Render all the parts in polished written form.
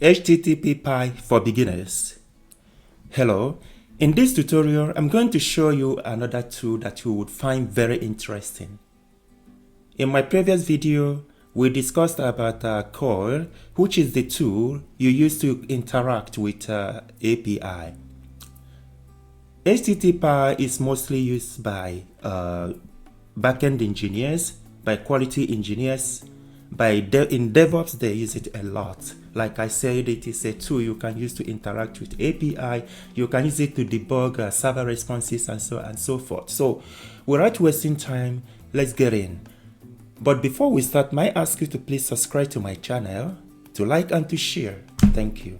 HTTPie for beginners. Hello, in this tutorial I'm going to show you another tool that you would find very interesting. In my previous video we discussed about Core, which is the tool you use to interact with API. HTTPie is mostly used by backend engineers, by quality engineers, in DevOps they use it a lot. Like I said, it is a tool you can use to interact with API. You can use it to debug server responses and so on and so forth. So without wasting time, let's get in. But before we start, may I ask you to please subscribe to my channel, to like and to share. Thank you.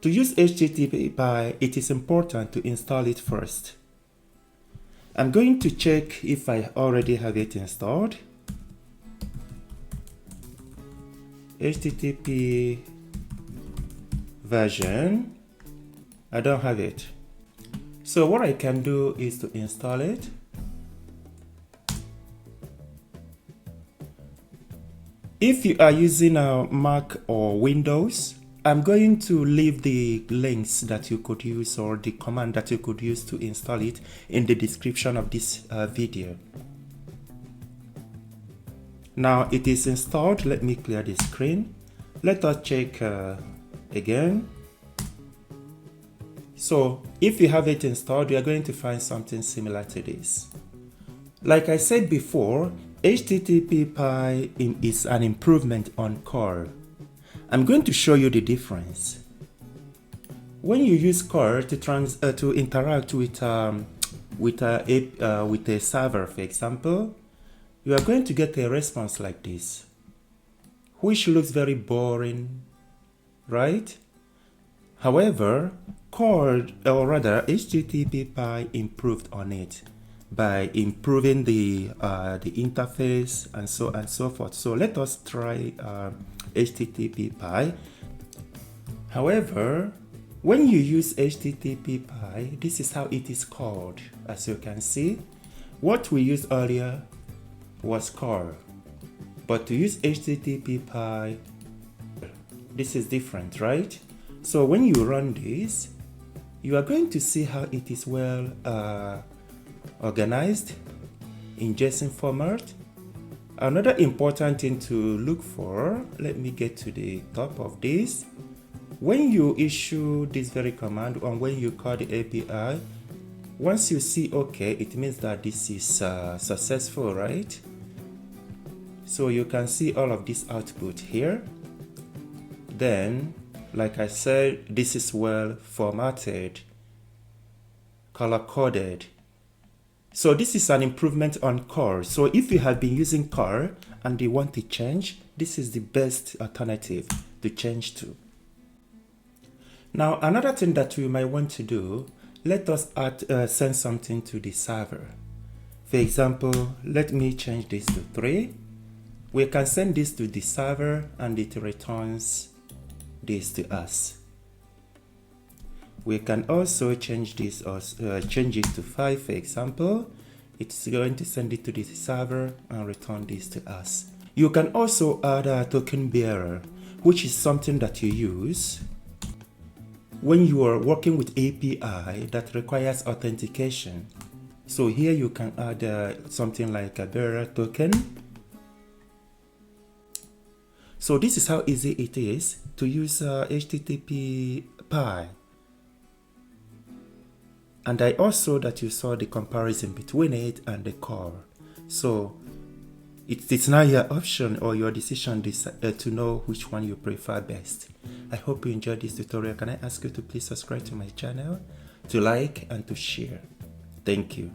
To use HTTPie, it is important to install it first. I'm going to check if I already have it installed. HTTP version, I don't have it. So what I can do is to install it. If you are using a Mac or Windows, I'm going to leave the links that you could use or the command that you could use to install it in the description of this video. Now it is installed. Let me clear the screen. Let us check again. So if you have it installed, you are going to find something similar to this. Like I said before, HTTPie is an improvement on Core. I'm going to show you the difference. When you use Core to interact with a server, for example, you are going to get a response like this, which looks very boring, right? However, Core, or rather HTTPie, improved on it by improving the interface and so on and so forth. So let us try HTTPie. However, when you use HTTPie, this is how it is called. As you can see, what we used earlier was Core, but to use HTTPie, this is different, right? So when you run this, you are going to see how it is well organized in JSON format. Another important thing to look for, let me get to the top of this. When you issue this very command and when you call the API, once you see OK, it means that this is successful, right? So you can see all of this output here. Then, like I said, this is well formatted, color coded. So this is an improvement on Core. So if you have been using Core and you want to change, this is the best alternative to change to. Now, another thing that we might want to do, let us send something to the server. For example, let me change this to 3. We can send this to the server and it returns this to us. We can also change this or change it to 5, for example. It's going to send it to the server and return this to us. You can also add a token bearer, which is something that you use when you are working with API that requires authentication. So here you can add something like a bearer token. So this is how easy it is to use HTTPie. And I also that you saw the comparison between it and the Core. So it's now your option or your decision to know which one you prefer best. I hope you enjoyed this tutorial. Can I ask you to please subscribe to my channel, to like and to share. Thank you.